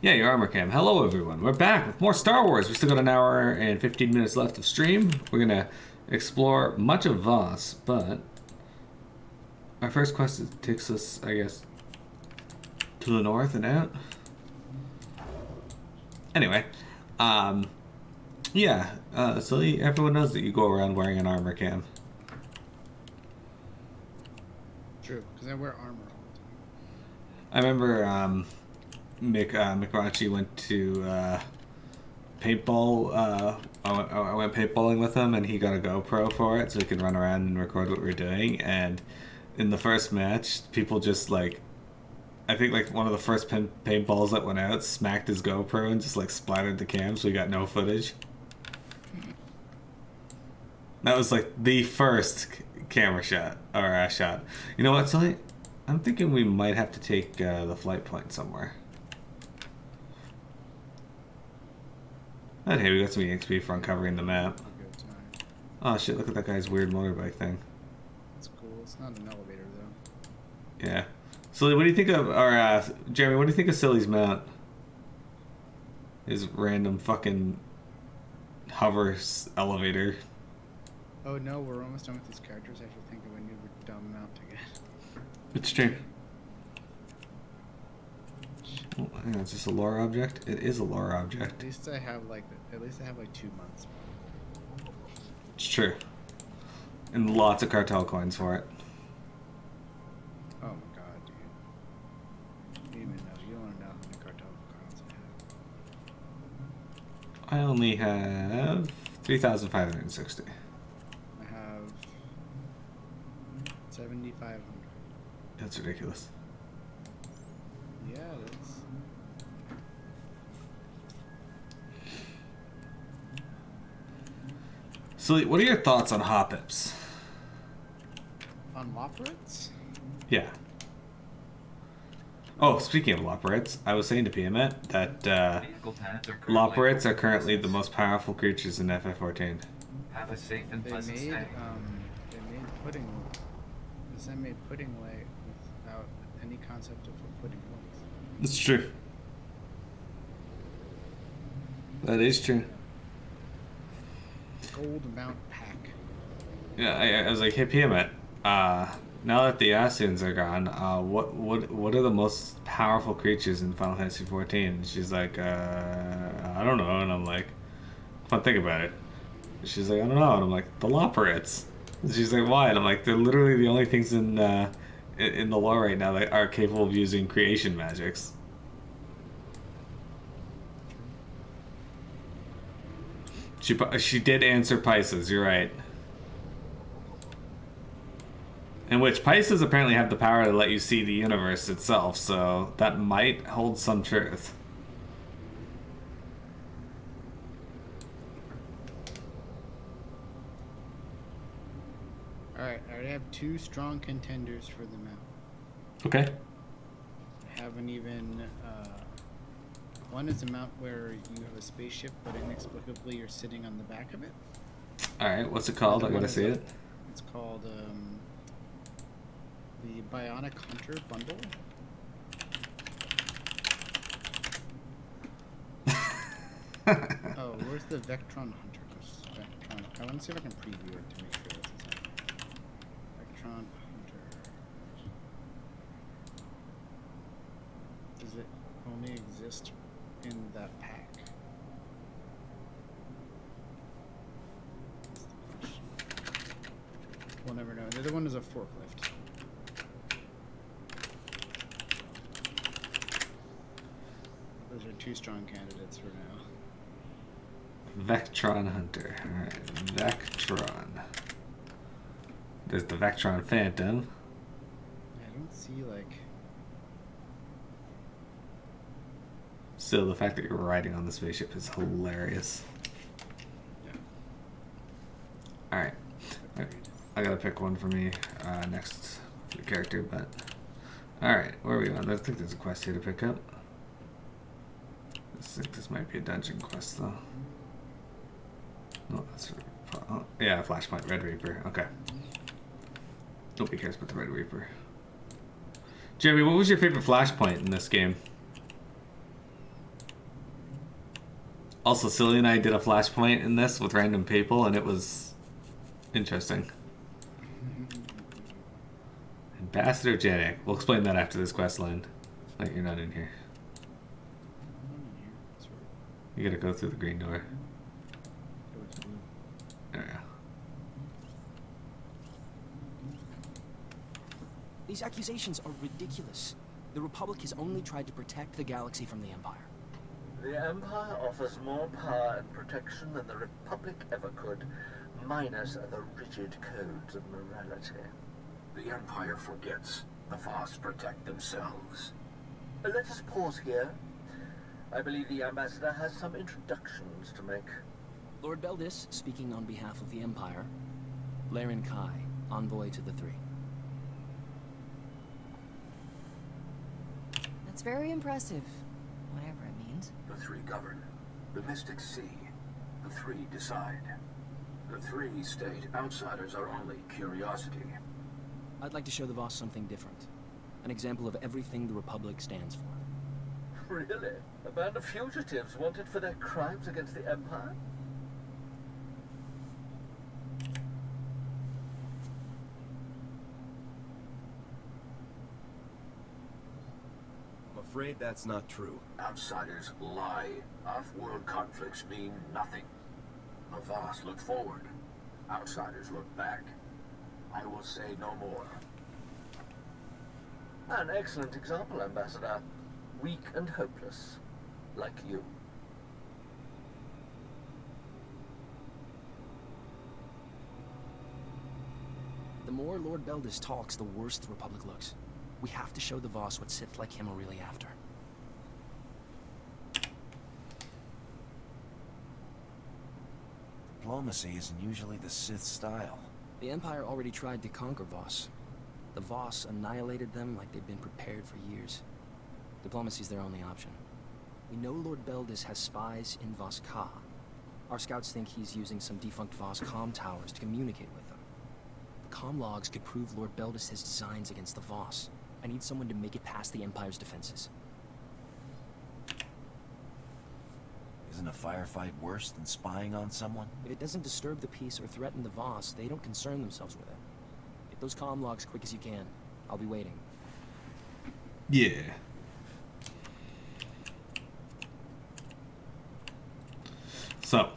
Yeah, your armor cam. Hello, everyone. We're back with more Star Wars. We still got an hour and 15 minutes left of stream. We're gonna explore much of Voss, but our first quest takes us, I guess, to the north and out. Anyway, yeah. So everyone knows that you go around wearing an armor cam. True, because I wear armor all the time. I remember Mick went to paintball. I went paintballing with him, and he got a GoPro for it, so he could run around and record what we were doing. And in the first match, people just like, I think like one of the first paintballs that went out smacked his GoPro and just like splattered the cam, so we got no footage. That was like the first camera shot or shot. You know what, Sully? I'm thinking we might have to take the flight point somewhere. But hey, we got some EXP for uncovering the map. Oh shit, look at that guy's weird motorbike thing. It's cool. It's not an elevator, though. Yeah. Silly, what do you think of, or Jeremy, what do you think of Silly's mount? His random fucking hover elevator. Oh no, we're almost done with these characters. I have to think of a new dumb mount again. It's true. Oh, hang on, is this a lore object? It is a lore object. At least I have like 2 months. It's true. And lots of cartel coins for it. Oh my god, dude. You don't even know. You don't want to know how many cartel coins I have. I only have 3,560. I have 7,500. That's ridiculous. Yeah, it is. So, what are your thoughts on hop-ups? On Lopritz? Yeah. Oh, speaking of Lopritz, I was saying to Piamet that Lopritz are currently the most powerful creatures in FF14. Have a safe and pleasant stay. They made pudding. They made pudding lay without any concept of what pudding was. That's true. That is true. Gold mount pack. Yeah, I was like, hey Piamet, now that the Asians are gone, what are the most powerful creatures in Final Fantasy XIV? And she's like, I don't know. And I'm like, come on, think about it. She's like, I don't know. And I'm like, the Loporrits. And she's like, why? And I'm like, they're literally the only things in the lore right now that are capable of using creation magics. She did answer Pisces, you're right. In which Pisces apparently have the power to let you see the universe itself, so that might hold some truth. Alright, I already have 2 strong contenders for the mount. Okay. I haven't even, one is a mount where you have a spaceship, but inexplicably you're sitting on the back of it. Alright, what's it called? I gotta see it. It's called, the Bionic Hunter Bundle. Oh, where's the Vectron Hunter? Vectron. I want to see if I can preview it to make sure this is Vectron Hunter. Does it only exist in that pack? That's the question. We'll never know. The other one is a forklift. Those are 2 strong candidates for now. Vectron Hunter. Alright, Vectron. There's the Vectron Phantom. I don't see, like... Still, the fact that you're riding on the spaceship is hilarious. Yeah. Alright. I gotta pick one for me next for the character, but... Alright, where are we on? I think there's a quest here to pick up. I think this might be a dungeon quest, though. No, that's... Oh, yeah, Flashpoint, Red Reaper. Okay. Nobody cares about the Red Reaper. Jeremy, what was your favorite Flashpoint in this game? Also, Cilly and I did a flashpoint in this with random people, and it was interesting. Ambassador Janek. We'll explain that after this quest line. Like, you're not in here. You gotta go through the green door. There we go. These accusations are ridiculous. The Republic has only tried to protect the galaxy from the Empire. The Empire offers more power and protection than the Republic ever could, minus the rigid codes of morality. The Empire forgets. The Voss protect themselves. Let us pause here. I believe the Ambassador has some introductions to make. Lord Beldis, speaking on behalf of the Empire. Laren Kai, envoy to the Three. That's very impressive, whatever it means. The Three govern. The Mystics see. The Three decide. The Three state outsiders are only curiosity. I'd like to show the Voss something different. An example of everything the Republic stands for. Really? A band of fugitives wanted for their crimes against the Empire? I'm afraid that's not true. Outsiders lie. Off-world conflicts mean nothing. The Voss look forward. Outsiders look back. I will say no more. An excellent example, Ambassador. Weak and hopeless. Like you. The more Lord Beldis talks, the worse the Republic looks. We have to show the Voss what Sith like him are really after. Diplomacy isn't usually the Sith style. The Empire already tried to conquer Voss. The Voss annihilated them like they'd been prepared for years. Diplomacy's their only option. We know Lord Beldis has spies in Voss Ka. Our scouts think he's using some defunct Voss comm towers to communicate with them. The comm logs could prove Lord Beldis' designs against the Voss. I need someone to make it past the Empire's defenses. Isn't a firefight worse than spying on someone? If it doesn't disturb the peace or threaten the Voss, they don't concern themselves with it. Get those comm logs quick as you can. I'll be waiting. Yeah. So,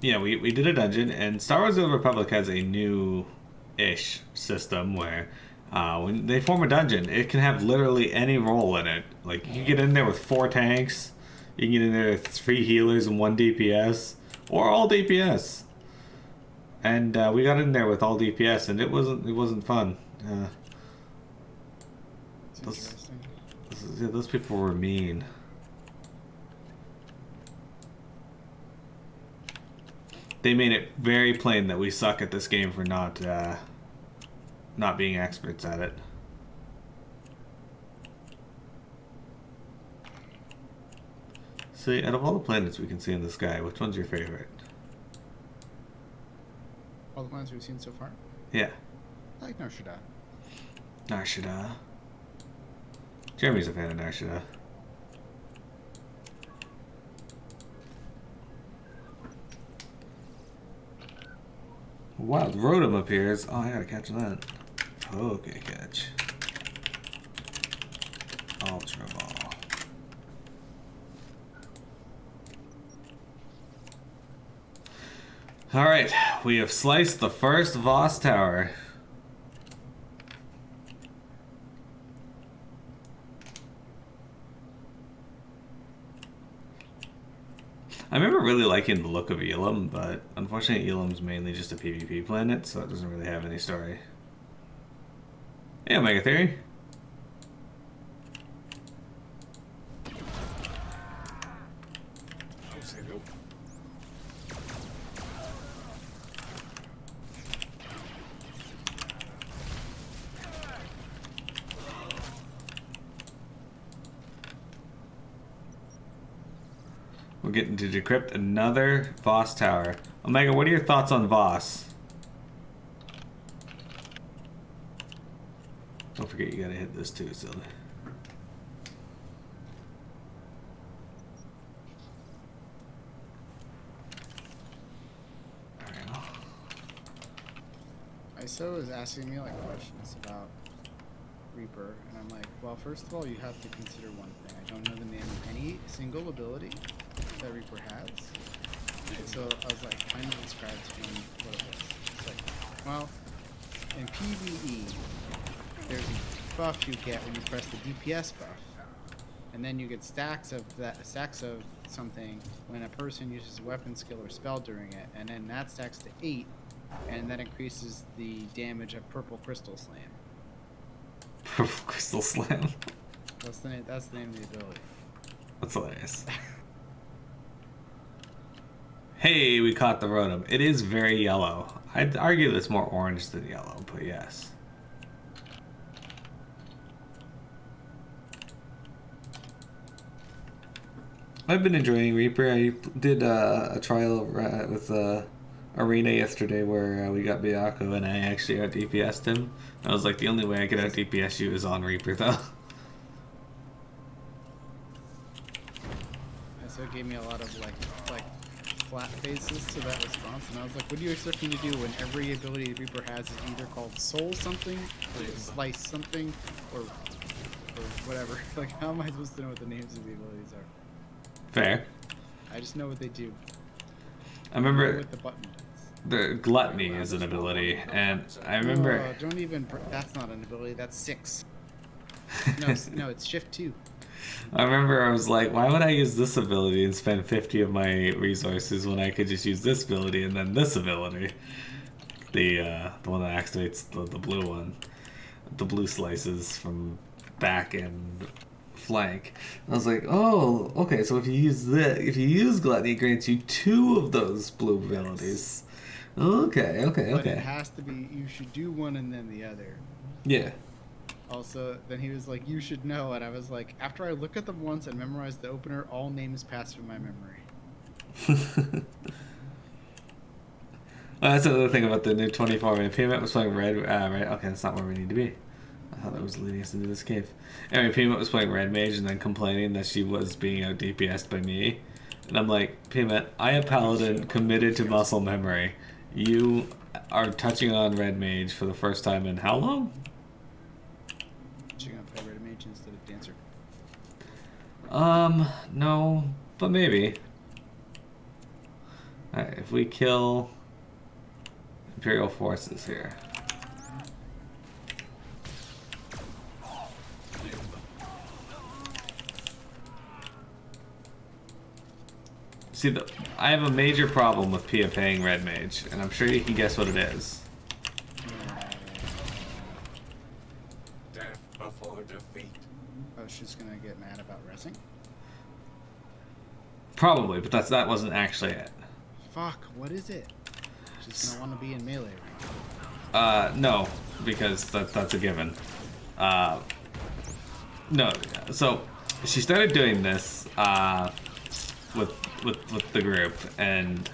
yeah, we did a dungeon, and Star Wars: The Old Republic has a new-ish system where when they form a dungeon, it can have literally any role in it. Like, you can get in there with 4 tanks, you can get in there with 3 healers and 1 DPS, or all DPS. And we got in there with all DPS, and it wasn't fun. Those people were mean. They made it very plain that we suck at this game for not being experts at it. See, out of all the planets we can see in the sky, which one's your favorite? All the ones we've seen so far? Yeah. I like Nar Shaddaa. Nar Shaddaa. Jeremy's a fan of Nar Shaddaa. Wild Rotom appears. Oh, I gotta catch that. Okay, catch. Ultra Ball. Alright, we have sliced the first Voss Tower. I remember really liking the look of Elam, but unfortunately Elam's mainly just a PvP planet, so it doesn't really have any story. Hey, Omega Theory. We're getting to decrypt another Voss tower. Omega, what are your thoughts on Voss? Don't forget you gotta hit this too, silly. also is asking me like questions about Reaper, and I'm like, well, first of all, you have to consider one thing. I don't know the name of any single ability that Reaper has. And so I was like trying to describe to him what it was. It's like, well, in PvE, there's a buff you get when you press the DPS buff, and then you get stacks of something when a person uses a weapon skill or spell during it, and then that stacks to 8, and that increases the damage of Purple Crystal Slam. Purple Crystal Slam. That's the name of the ability. That's hilarious. Hey, we caught the Rotom. It is very yellow. I'd argue it's more orange than yellow, but yes. I've been enjoying Reaper. I did a trial with Arena yesterday where we got Byaku and I actually out DPS'd him. I was like, the only way I could out DPS you is on Reaper though. So it gave me a lot of like flat faces to that response, and I was like, what are you expecting to do when every ability Reaper has is either called soul something or slice something or whatever? Like, how am I supposed to know what the names of the abilities are? Fair. I just know what they do. I remember know what the button does. the Gluttony is an ability, and I remember... Oh, don't even... That's not an ability, that's 6. No, it's shift 2. I remember I was like, why would I use this ability and spend 50 of my resources when I could just use this ability and then this ability? The one that activates the blue one. The blue slices from back and flank. I was like, oh, okay, so if you use Gluttony, it grants you 2 of those blue abilities. Okay. But it has to be, you should do one and then the other. Yeah. Also, then he was like, you should know, and I was like, after I look at them once and memorize the opener, all names pass through my memory. Well, that's another thing about the new 24-man payment was playing red. Right, okay, that's not where we need to be. I thought that was leading us into this cave. Anyway, Payment was playing red mage and then complaining that she was being out DPS'd by me. And I'm like, Payment, I am paladin committed to muscle memory. You are touching on red mage for the first time in how long? You're gonna play red mage instead of dancer? No, but maybe. Alright, if we kill Imperial forces here. See, I have a major problem with Pia paying red mage, and I'm sure you can guess what it is. Death before defeat. Oh, she's gonna get mad about resing? Probably, but that wasn't actually it. Fuck, what is it? She's gonna want to be in melee rank. No, because that's a given. No, so she started doing this with the group, and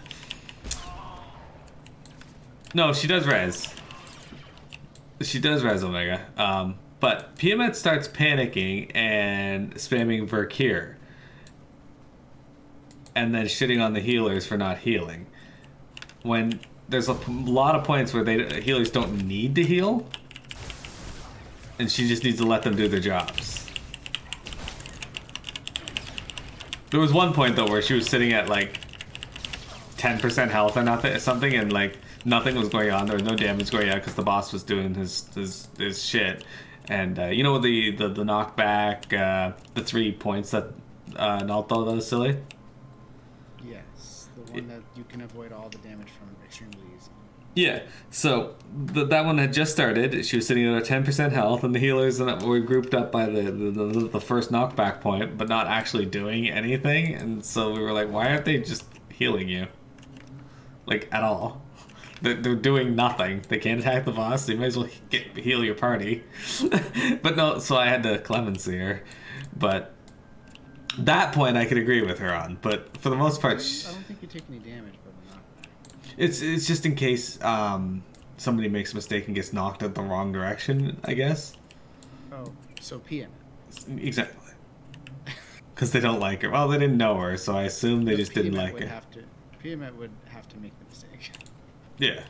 no, she does res. She does res Omega. But Piamet starts panicking and spamming Verkir, and then shitting on the healers for not healing. When there's a lot of points where healers don't need to heal, and she just needs to let them do their jobs. There was one point though where she was sitting at like 10% health or something, and like nothing was going on. There was no damage going on because the boss was doing his shit. And you know the knockback, the 3 points that Nalto does silly. Yes, the one that you can avoid all the damage from extremely easy. Yeah, so that one had just started. She was sitting at a 10% health, and the healers were grouped up by the first knockback point, but not actually doing anything. And so we were like, why aren't they just healing you? Like, at all. They're doing nothing. They can't attack the boss. They might as well heal your party. But no, so I had to clemency her. But that point I could agree with her on. But for the most part... I don't think you take any damage, but not. It's just in case somebody makes a mistake and gets knocked in the wrong direction, I guess. Oh, so PM. Exactly. Because they don't like her. Well, they didn't know her, so I assume they just didn't like her. PM would have to make the mistake. Yeah.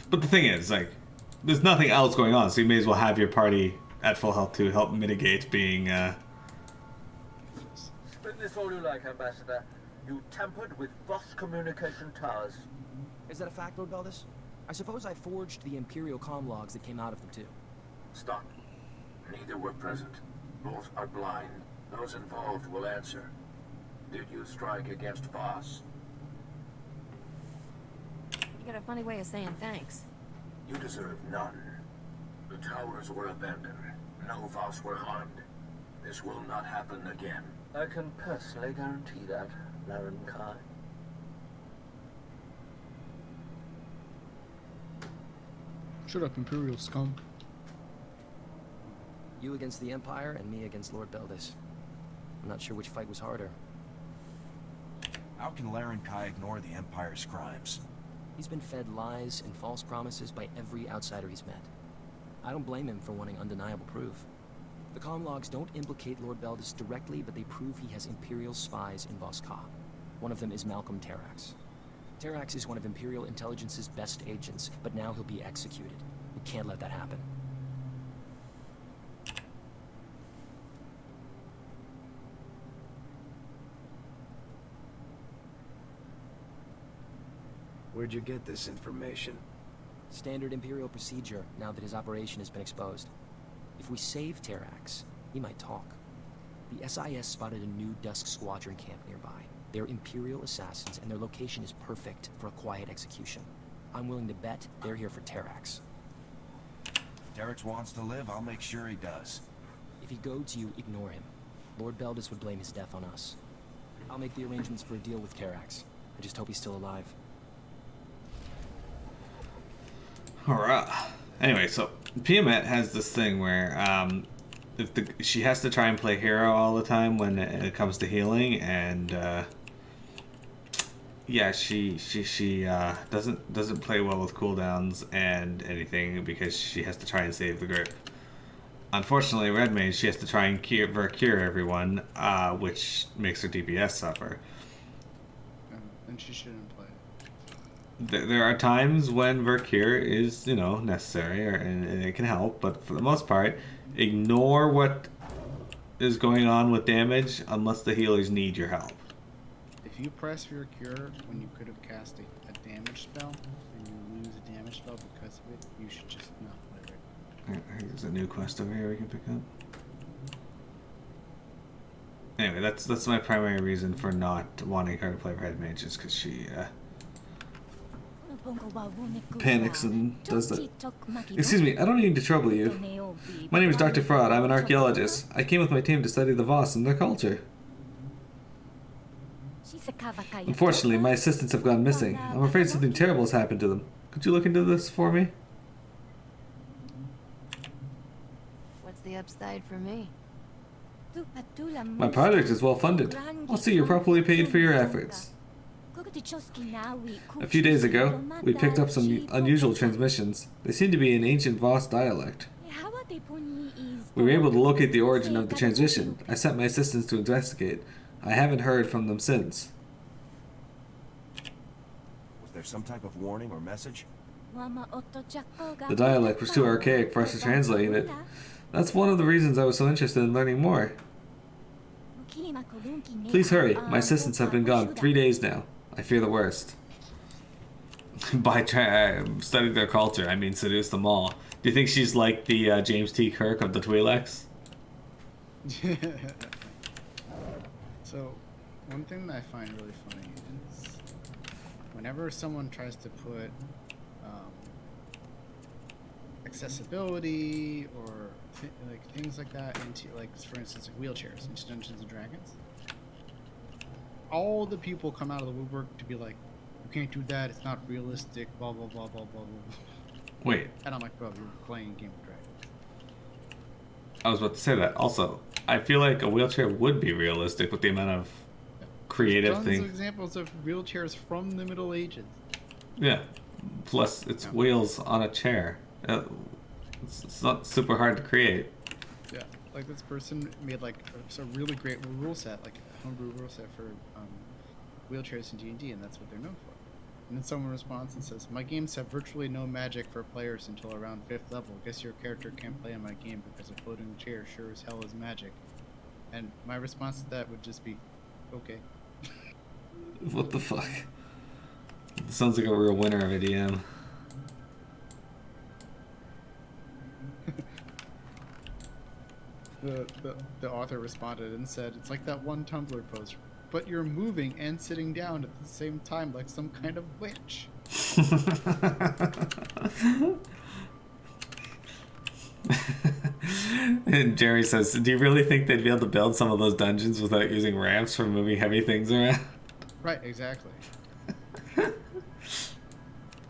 But the thing is, like, there's nothing else going on, so you may as well have your party at full health to help mitigate being. Spin this all you like, Ambassador. You tampered with Voss communication towers. Is that a fact, Lord Beldis? I suppose I forged the Imperial comm logs that came out of them, too. Stop. Neither were present. Both are blind. Those involved will answer. Did you strike against Voss? You got a funny way of saying thanks. You deserve none. The towers were abandoned. No Voss were harmed. This will not happen again. I can personally guarantee that, Laren Kai. Shut up, Imperial scum. You against the Empire, and me against Lord Beldis. I'm not sure which fight was harder. How can Laren Kai ignore the Empire's crimes? He's been fed lies and false promises by every outsider he's met. I don't blame him for wanting undeniable proof. The comm logs don't implicate Lord Beldis directly, but they prove he has Imperial spies in Voss Ka. One of them is Malcolm Terrax. Terrax is one of Imperial Intelligence's best agents, but now he'll be executed. We can't let that happen. Where'd you get this information? Standard Imperial procedure, now that his operation has been exposed. If we save Terrax, he might talk. The SIS spotted a new Dusk Squadron camp nearby. They're Imperial assassins, and their location is perfect for a quiet execution. I'm willing to bet they're here for Terrax. If Terrax wants to live, I'll make sure he does. If he goads you, ignore him. Lord Beldis would blame his death on us. I'll make the arrangements for a deal with Terrax. I just hope he's still alive. Alright. Anyway, so Piamet has this thing where she has to try and play hero all the time when it comes to healing, and yeah, she doesn't play well with cooldowns and anything because she has to try and save the group. Unfortunately, Red Mage, she has to try and cure everyone, which makes her DPS suffer. And she shouldn't play. There are times when Vercure is, necessary and it can help, but for the most part, ignore what is going on with damage unless the healers need your help. If you press for your cure when you could have cast a damage spell and you lose a damage spell because of it, you should just not play it. There's a new quest over here we can pick up. Anyway, that's my primary reason for not wanting her to play Red Mage, is because she panics and does that. Excuse me, I don't mean to trouble you. My name is Dr. Fraud. I'm an archaeologist. I came with my team to study the Voss and their culture. Unfortunately, my assistants have gone missing. I'm afraid something terrible has happened to them. Could you look into this for me? What's the upside for me? My project is well funded. I'll see you're properly paid for your efforts. A few days ago, we picked up some unusual transmissions. They seem to be in ancient Voss dialect. We were able to locate the origin of the transmission. I sent my assistants to investigate. I haven't heard from them since. Was there some type of warning or message? The dialect was too archaic for us to translate it. That's one of the reasons I was so interested in learning more. Please hurry. My assistants have been gone 3 days now. I fear the worst. By studying their culture, I mean seduce them all. Do you think she's like the James T. Kirk of the Twi'leks? So, one thing that I find really funny is whenever someone tries to put accessibility or things like that into, for instance, wheelchairs into Dungeons and Dragons, all the people come out of the woodwork to be like, you can't do that, it's not realistic, blah blah blah blah blah blah. Wait. And I'm like, bro, you're playing Game of Dragons. I was about to say that. Also, I feel like a wheelchair would be realistic with the amount of creative Tons things. of examples of wheelchairs from the Middle Ages. Yeah. Plus, it's wheels on a chair. It's not super hard to create. Yeah, like this person made a really great rule set, like a homebrew rule set for wheelchairs in D&D, and that's what they're known for. And then someone responds and says, "My games have virtually no magic for players until around 5th level. Guess your character can't play in my game because a floating chair sure as hell is magic." And my response to that would just be, okay. What the fuck? Sounds like a real winner of a DM. The author responded and said, "It's like that one Tumblr post, but you're moving and sitting down at the same time like some kind of witch." And Jerry says, "Do you really think they'd be able to build some of those dungeons without using ramps for moving heavy things around?" Right, exactly.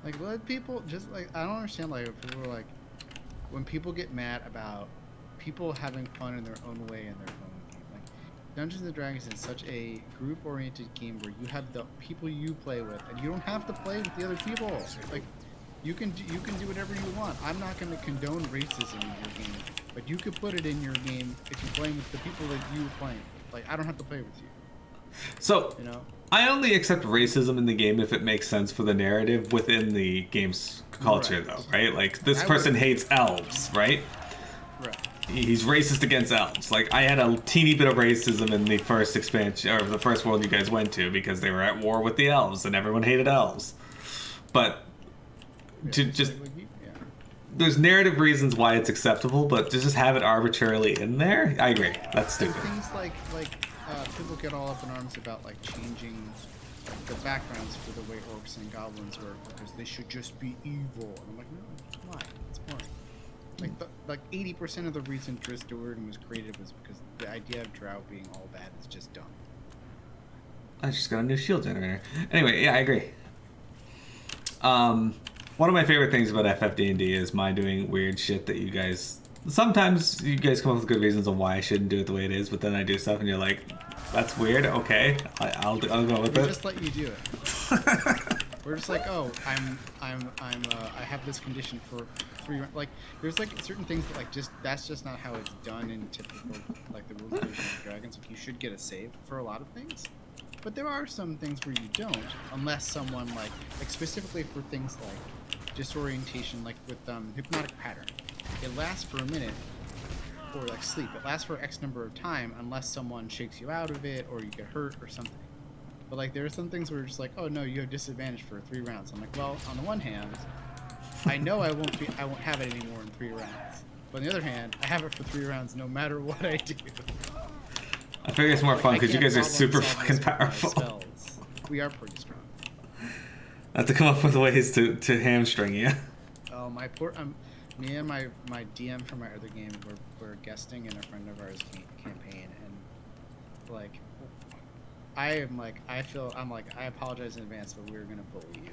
Like, let people just, like, I don't understand, like, people are like, when people get mad about people having fun in their own way in their own game. Like, Dungeons and Dragons is such a group-oriented game where you have the people you play with, and you don't have to play with the other people. Like, you can do whatever you want. I'm not going to condone racism in your game, but you could put it in your game if you're playing with the people that you were playing with. Like, I don't have to play with you. So, you know? I only accept racism in the game if it makes sense for the narrative within the game's culture, though, right? Like, this person hates elves, right? Right. He's racist against elves. Like, I had a teeny bit of racism in the first expansion, or the first world you guys went to, because they were at war with the elves, and everyone hated elves. But, there's narrative reasons why it's acceptable, but to just have it arbitrarily in there, I agree. That's stupid. Things like people get all up in arms about, like, changing the backgrounds for the way orcs and goblins work because they should just be evil. And I'm like, no, why? It's boring. Like 80% of the reason Triss Do'Urden was created was because the idea of Drow being all bad is just dumb. I just got a new shield generator. Anyway, yeah, I agree. One of my favorite things about FFD&D is my doing weird shit that you guys... Sometimes you guys come up with good reasons on why I shouldn't do it the way it is, but then I do stuff and you're like, that's weird, okay, I'll go with it. We just let you do it. We're just like, oh, I have this condition for 3, like, there's like certain things that, like, that's just not how it's done in typical, like, the rules of Dungeons and Dragons. Like, you should get a save for a lot of things, but there are some things where you don't, unless someone like specifically for things like disorientation, like with hypnotic pattern. It lasts for a minute, or like sleep. It lasts for X number of time unless someone shakes you out of it or you get hurt or something. But like there are some things where you're just like, oh no, you have disadvantage for 3 rounds. I'm like, well, on the one hand, I know I won't have it anymore in 3 rounds. But on the other hand, I have it for 3 rounds no matter what I do. I figure it's more fun because you guys are super fucking powerful. We are pretty strong. I have to come up with ways to hamstring you. Oh, my poor... me and my DM from my other game were guesting in a friend of ours campaign, and like I apologize in advance, but we're gonna bully you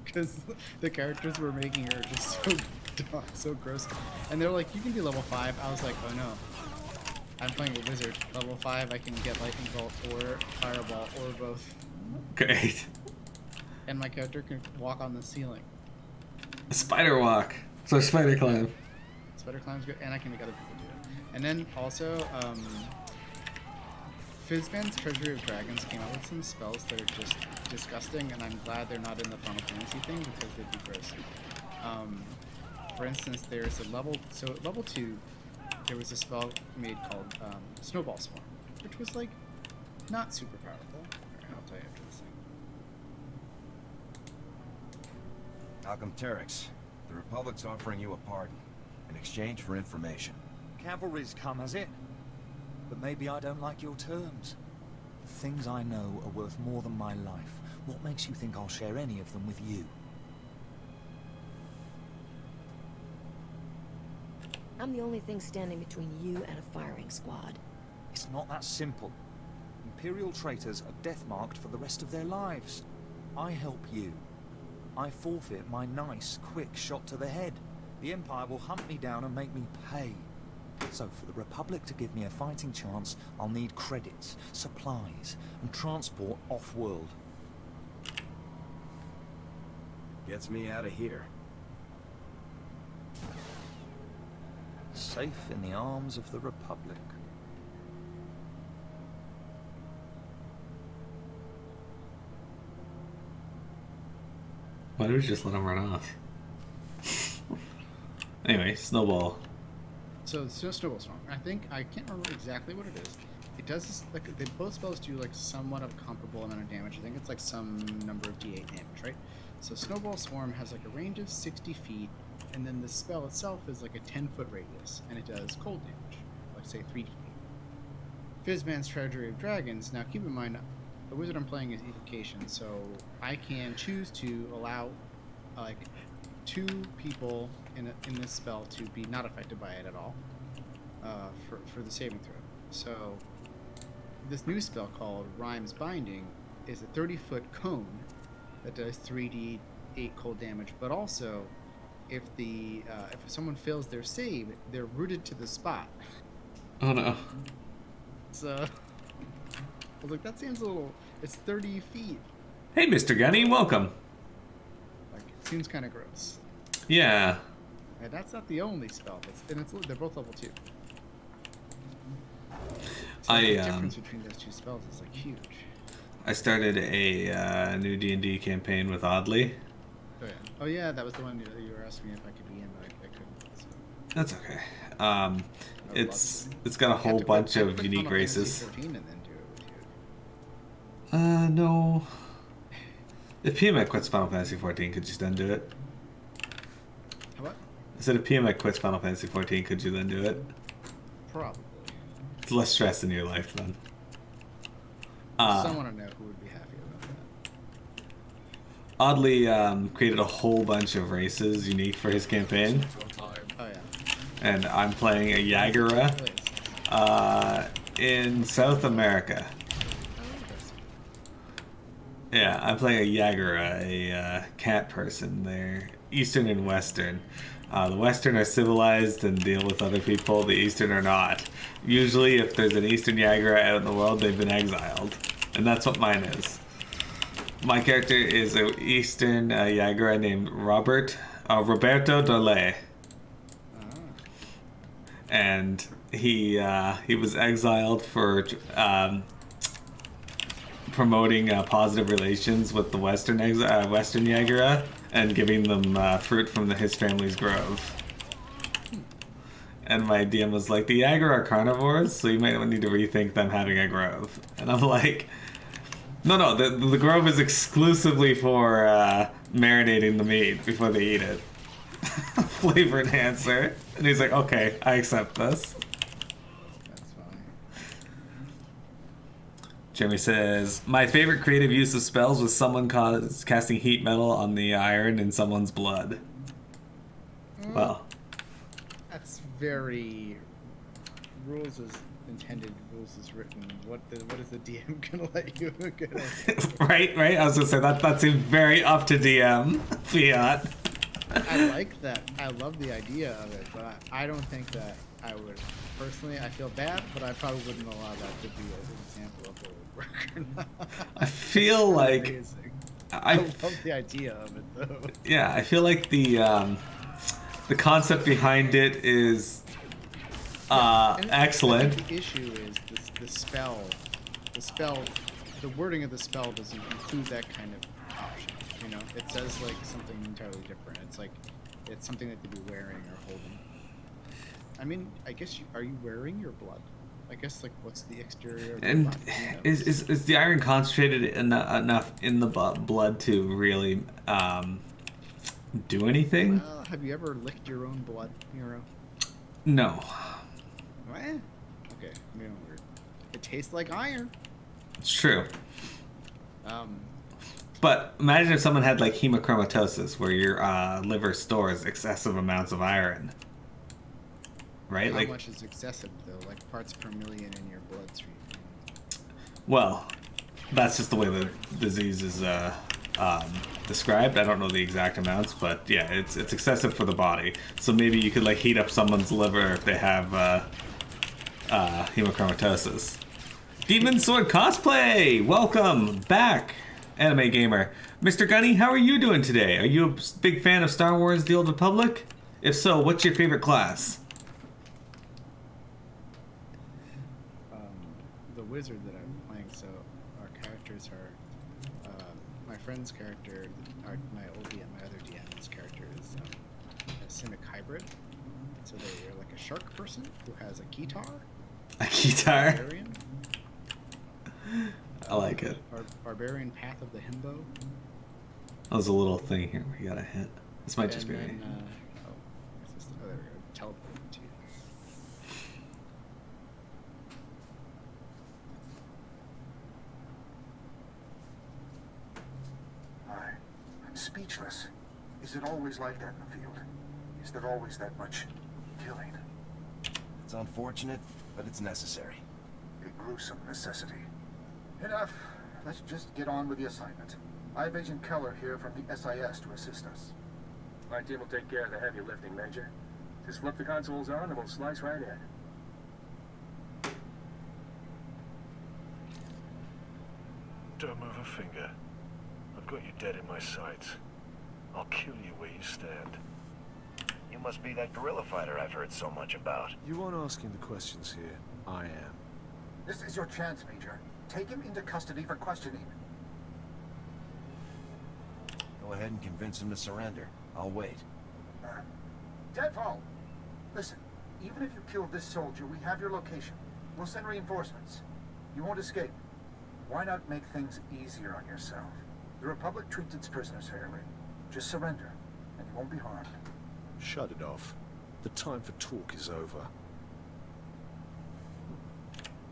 because the characters we're making are just so dumb, so gross, and they're like, you can be level 5. I was like, oh no, I'm playing a wizard. Level 5, I can get lightning bolt or fireball or both. Great. And my character can walk on the ceiling. Spider walk. So spider climb. Spider climb's good, and I can make other people do it. And then also, Fizban's Treasury of Dragons came out with some spells that are just disgusting, and I'm glad they're not in the Final Fantasy thing because they'd be gross. For instance, there's a level 2, there was a spell made called Snowball Swarm, which was like not super powerful. I'll tell you after this thing. Malcolm Terex, the Republic's offering you a pardon in exchange for information. Cavalry's come, has it? But maybe I don't like your terms. The things I know are worth more than my life. What makes you think I'll share any of them with you? I'm the only thing standing between you and a firing squad. It's not that simple. Imperial traitors are death-marked for the rest of their lives. I help you. I forfeit my nice, quick shot to the head. The Empire will hunt me down and make me pay. So for the Republic to give me a fighting chance, I'll need credits, supplies, and transport off-world. Gets me out of here. Safe in the arms of the Republic. Why did we just let him run off? Anyway, snowball. So snowball storm. I can't remember exactly what it is. It does this, like both spells do like somewhat of a comparable amount of damage. I think it's like some number of d8 damage, right? So snowball swarm has like a range of 60 feet, and then the spell itself is like a 10-foot radius, and it does cold damage, like say 3d8. Fizzman's Treasury of Dragons. Now keep in mind, the wizard I'm playing is evocation, so I can choose to allow like 2 people in this spell to be not affected by it at all for the saving throw. So this new spell called Rhyme's Binding is a 30-foot cone that does 3d8 cold damage, but also if someone fails their save, they're rooted to the spot. Oh no. So I was like, that seems a little. It's 30 feet. Hey, Mr. Gunny, welcome. Like, it seems kind of gross. Yeah. And that's not the only spell, they're both level 2. So the difference between those 2 spells is like huge. I started a new D&D campaign with Oddly. Oh yeah, that was the one you were asking me if I could be in, but I couldn't. So. That's okay. It's got a whole bunch of unique races. 14 and then do it with you. No. If PMX quits Final Fantasy 14, could you then do it? What? I said if PMX quits Final Fantasy 14, could you then do it? Probably. It's less stress in your life then. Someone I know who would be happy about that. Oddly created a whole bunch of races unique for his campaign. Oh yeah. And I'm playing a Yagura in South America. Yeah, I'm playing a Yagura, a cat person. They're Eastern and Western. The Western are civilized and deal with other people. The Eastern are not. Usually, if there's an Eastern Yagura out in the world, they've been exiled. And that's what mine is. My character is an Eastern Yagura named Roberto Dole. And he was exiled for promoting positive relations with the Western Yagura and giving them fruit from his family's grove. And my DM was like, the Yagura are carnivores, so you might need to rethink them having a grove. And I'm like, no, the grove is exclusively for marinating the meat before they eat it. Flavor enhancer. And he's like, okay, I accept this. That's fine. Jeremy says, my favorite creative use of spells was someone casting heat metal on the iron in someone's blood. Well. That's very rules as intended, rules as written. What is the DM gonna let you get? Right. I was gonna say that seems very up to DM fiat. I like that. I love the idea of it, but I don't think that I would personally. I feel bad, but I probably wouldn't allow that to be an example of what would work or not. I feel like amazing. I love the idea of it though. Yeah, I feel like the concept behind it is excellent. I think the issue is the spell. The wording of the spell doesn't include that kind of option. You know, it says like something entirely different. It's like it's something that you'd be wearing or holding. I mean, I guess are you wearing your blood? I guess like what's the exterior? Of And blood? is the iron concentrated enough in the blood to really do anything? Well, have you ever licked your own blood, Nero? No. What? Okay, maybe I'm weird. It tastes like iron. It's true. But imagine if someone had like hemochromatosis, where your liver stores excessive amounts of iron. Right? How much is excessive though? Like parts per million in your bloodstream. Well, that's just the way the disease is described. I don't know the exact amounts, but yeah, it's excessive for the body. So maybe you could like heat up someone's liver if they have hemochromatosis. Demon Sword Cosplay! Welcome back, Anime Gamer. Mr. Gunny, how are you doing today? Are you a big fan of Star Wars The Old Republic? If so, what's your favorite class? The wizard that I'm playing, so our characters are my friend's character, my old DM, my other DM's character is a Simic hybrid. So they're like a shark person who has a guitar. A guitar? Barbarian. I like it. Barbarian Path of the Himbo. Oh, there's a little thing here we gotta hit. This might just be me. There we go. Teleport to you. I'm speechless. Is it always like that in the field? Is there always that much killing? It's unfortunate, but it's necessary. A gruesome necessity. Enough. Let's just get on with the assignment. I have Agent Keller here from the SIS to assist us. My team will take care of the heavy lifting, Major. Just flip the consoles on and we'll slice right in. Don't move a finger. I've got you dead in my sights. I'll kill you where you stand. You must be that guerrilla fighter I've heard so much about. You aren't asking the questions here. I am. This is your chance, Major. Take him into custody for questioning. Go ahead and convince him to surrender. I'll wait. Deadfall! Listen, even if you killed this soldier, we have your location. We'll send reinforcements. You won't escape. Why not make things easier on yourself? The Republic treats its prisoners fairly. Just surrender, and you won't be harmed. Shut it off. The time for talk is over.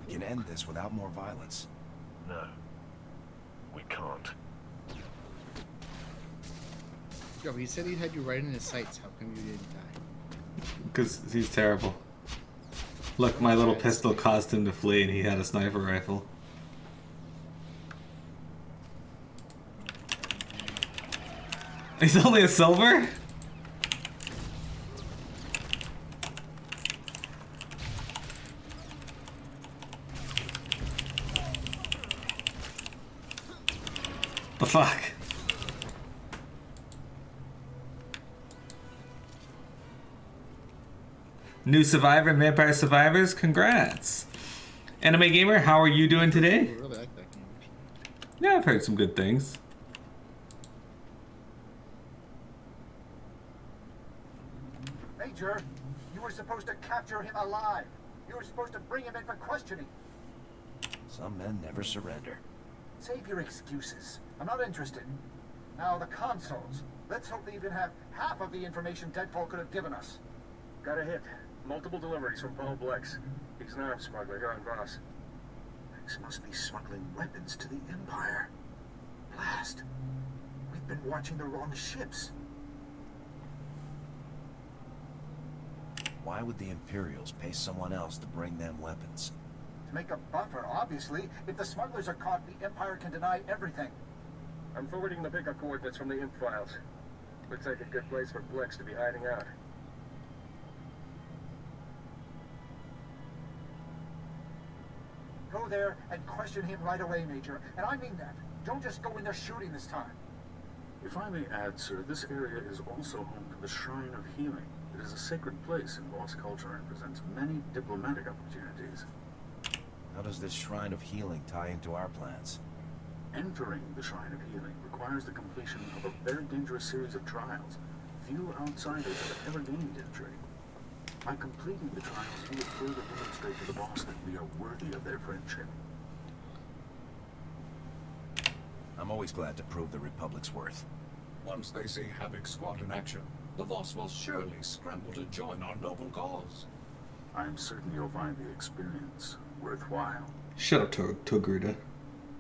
We can end this without more violence. No. We can't. Yo, but he said he had you right in his sights. How come you didn't die? Because he's terrible. Look, my little pistol caused him to flee and he had a sniper rifle. He's only a silver? The fuck? New Survivor, Vampire Survivors, congrats. Anime Gamer, how are you doing today? I really like that game, actually. Yeah, I've heard some good things. Major, you were supposed to capture him alive. You were supposed to bring him in for questioning. Some men never surrender. Save your excuses. I'm not interested. Now, the consoles. Let's hope they even have half of the information Deadfall could have given us. Got a hit. Multiple deliveries from Paul Blex. He's an arms smuggler here on Voss. Blex must be smuggling weapons to the Empire. Blast. We've been watching the wrong ships. Why would the Imperials pay someone else to bring them weapons? To make a buffer, obviously. If the smugglers are caught, the Empire can deny everything. I'm forwarding the pickup coordinates from the imp files. Looks like a good place for Blex to be hiding out. Go there and question him right away, Major. And I mean that. Don't just go in there shooting this time. If I may add, sir, this area is also home to the Shrine of Healing. It is a sacred place in Voss culture and presents many diplomatic opportunities. How does this Shrine of Healing tie into our plans? Entering the Shrine of Healing requires the completion of a very dangerous series of trials. Few outsiders have ever gained entry. By completing the trials, you will further demonstrate to the boss that we are worthy of their friendship. I'm always glad to prove the Republic's worth. Once they see Havoc Squad in action, the Voss will surely scramble to join our noble cause. I am certain you'll find the experience worthwhile. Shut up, Togruta.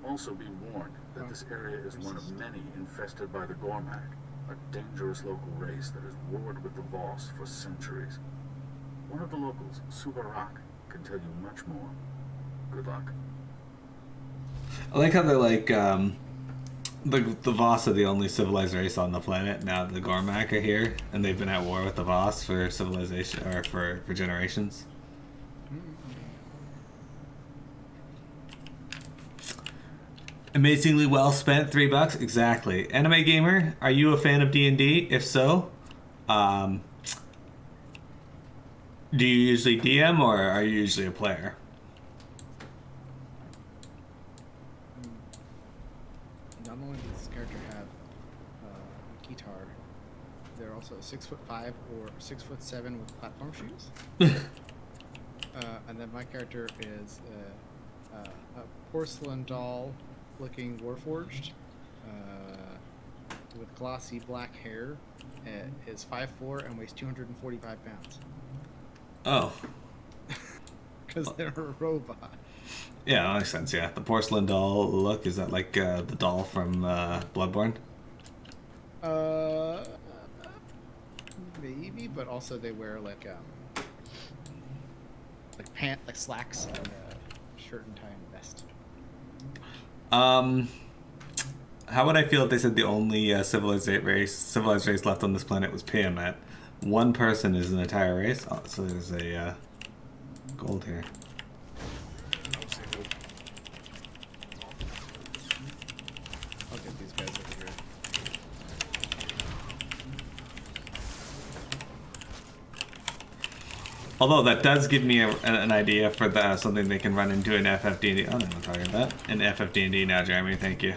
Also be warned that this area is one of many infested by the Gormak, a dangerous local race that has warred with the Voss for centuries. One of the locals, Suvarak, can tell you much more. Good luck. I like how they're like, the Voss are the only civilized race on the planet. Now the Gormak are here, and they've been at war with the Voss for civilization, or for generations. Amazingly well spent, $3. Exactly. Anime Gamer, are you a fan of D&D? If so, do you usually DM or are you usually a player? not only does this character have a guitar, they're also 6'5" or 6'7" with platform shoes. And then my character is a porcelain doll looking warforged with glossy black hair. Is 5'4" and weighs 245 pounds. Oh. Because they're a robot. Yeah, that makes sense, yeah. The porcelain doll look, is that like the doll from Bloodborne? Maybe, but also they wear like slacks and a shirt and tie and vest. How would I feel if they said the only civilized race left on this planet was Piamet? One person is an entire race? Oh, so there's a gold here. I'll get these guys over here. Although that does give me an idea for something they can run into in FFD&D. Oh, no, I'm talking about that. In FFD&D now, Jeremy. Thank you.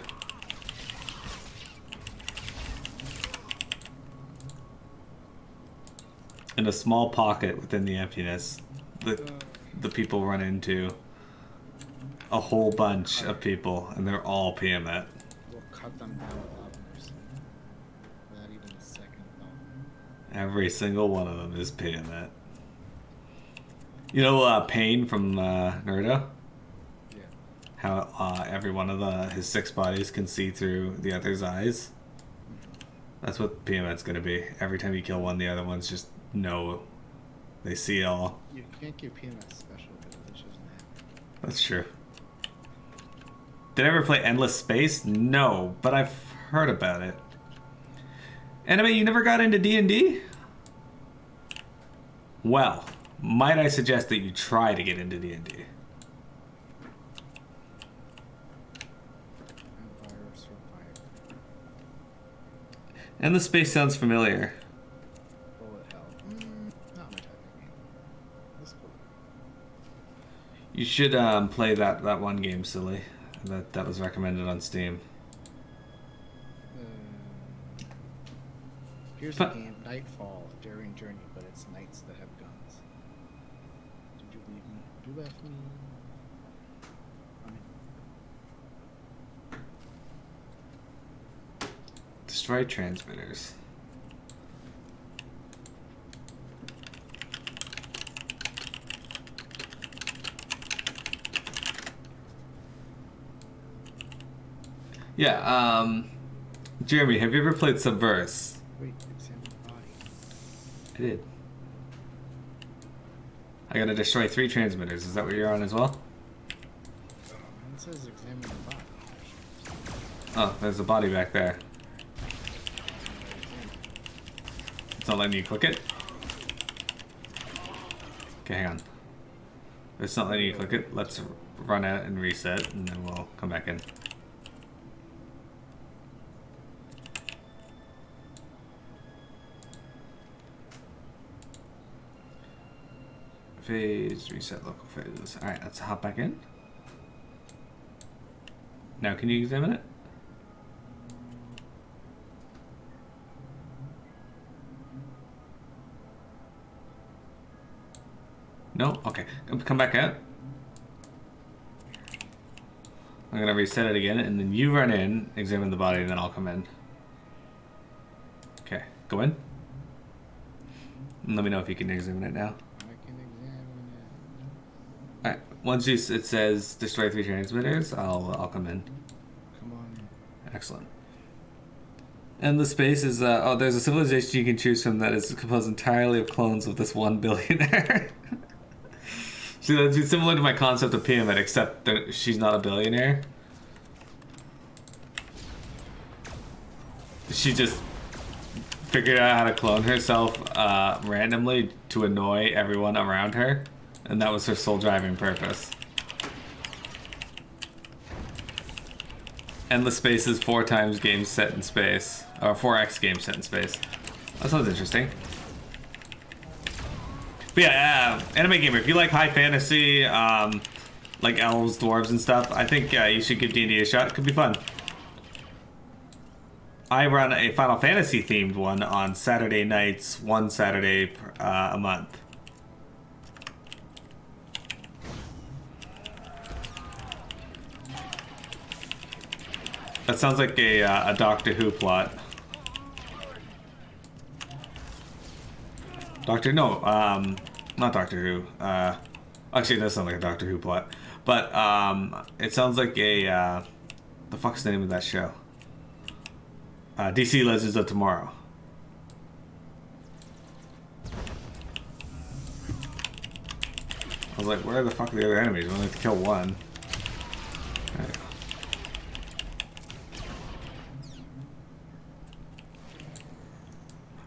In a small pocket within the emptiness, the people run into a whole bunch of people, and they're all Piamet. We'll cut them down without mercy. Without even a second thought. Every single one of them is Piamet. You know Pain from Naruto? Yeah. How every one of his 6 bodies can see through the other's eyes? That's what Piamet's gonna be. Every time you kill one, the other ones just know. They see all. You can't give PMS special abilities, isn't it? That's true. Did I ever play Endless Space? No, but I've heard about it. Anime, you never got into D&D? Well, might I suggest that you try to get into D&D? Empire Survivor. Endless Space sounds familiar. Bullet hell. Not my type of game. That's cool. You should play that one game, Silly. That was recommended on Steam. Here's the game, Nightfall, a daring journey, but it's knights that have guns. Did you leave me? You left me. Destroy transmitters. Yeah, Jeremy, have you ever played Subverse? Wait, examine the body. I did. I gotta destroy 3 transmitters. Is that what you're on as well? It says examine the body. Oh, there's a body back there. It's not letting you click it? Okay, hang on. It's not letting you click it. Let's run out and reset, and then we'll come back in. Phase, reset local phase. Alright, let's hop back in. Now, can you examine it? No? Okay. Come back out. I'm gonna reset it again, and then you run in, examine the body, and then I'll come in. Okay, go in. And let me know if you can examine it now. Alright, once it says destroy 3 transmitters, I'll come in. Come on in. Excellent. And the space is, oh, there's a civilization you can choose from that is composed entirely of clones of this one billionaire. See, that's similar to my concept of Piamet, except that she's not a billionaire. She just figured out how to clone herself randomly to annoy everyone around her. And that was her sole driving purpose. Endless Space is 4 times games set in space. Or 4x games set in space. That sounds interesting. But yeah, Anime Gamer, if you like high fantasy, like elves, dwarves, and stuff, I think you should give D&D a shot. It could be fun. I run a Final Fantasy themed one on Saturday nights, one Saturday a month. That sounds like a Doctor Who plot. Not Doctor Who. Actually, it does sound like a Doctor Who plot. But it sounds like a the fuck's the name of that show? DC Legends of Tomorrow. I was like, where the fuck are the other enemies? We only have to kill one. Right.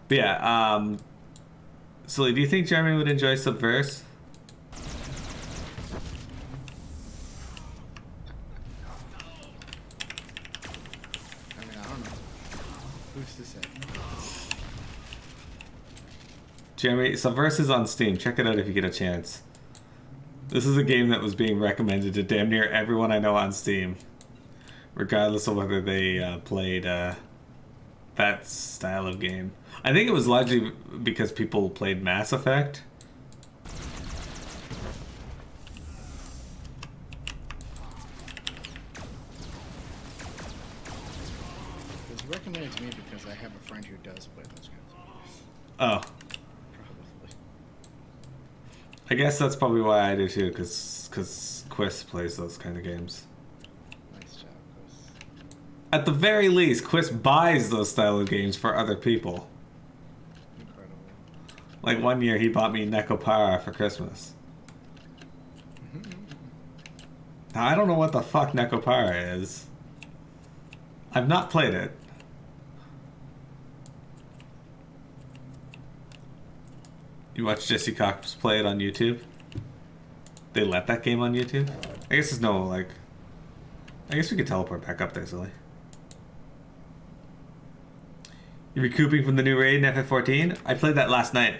But yeah, Sully, do you think Jeremy would enjoy Subverse? I mean, I don't know. Who's to say? Jeremy, Subverse is on Steam. Check it out if you get a chance. This is a game that was being recommended to damn near everyone I know on Steam, regardless of whether they played that style of game. I think it was largely because people played Mass Effect. It was recommended to me because I have a friend who does play those kinds of games. Oh. Probably. I guess that's probably why I do too, because Quiz plays those kind of games. Nice job, Quiz. At the very least, Quiz buys those style of games for other people. Incredible. Like one year he bought me Nekopara for Christmas. Now, I don't know what the fuck Nekopara is. I've not played it. You watch Jesse Cox play it on YouTube? They let that game on YouTube? I guess there's no, like... I guess we could teleport back up there, silly. You recouping from the new raid in FF14? I played that last night.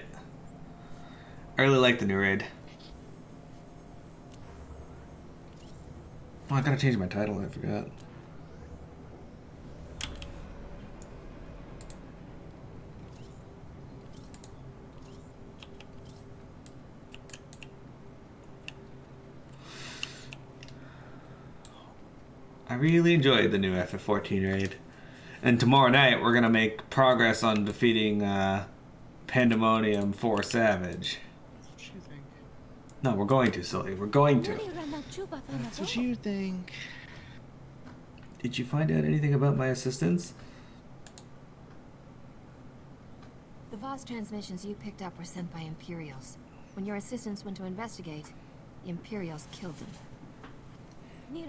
I really like the new raid. Oh, I gotta change my title, I forgot. I really enjoyed the new FF14 raid. And tomorrow night we're gonna make progress on defeating Pandemonium 4 Savage. That's what you think. No, we're going to, silly. We're going to. That's what you think. Did you find out anything about my assistants? The Voss transmissions you picked up were sent by Imperials. When your assistants went to investigate, the Imperials killed them. You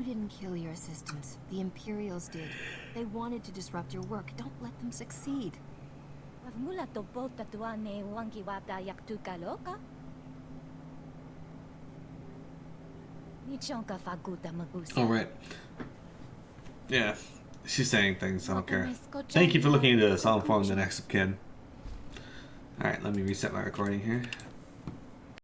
didn't kill your assistants. The Imperials did. They wanted to disrupt your work. Don't let them succeed. Oh, right. Yeah. She's saying things, I don't care. Thank you for looking into this. I'll inform the next of kin. Alright, let me reset my recording here.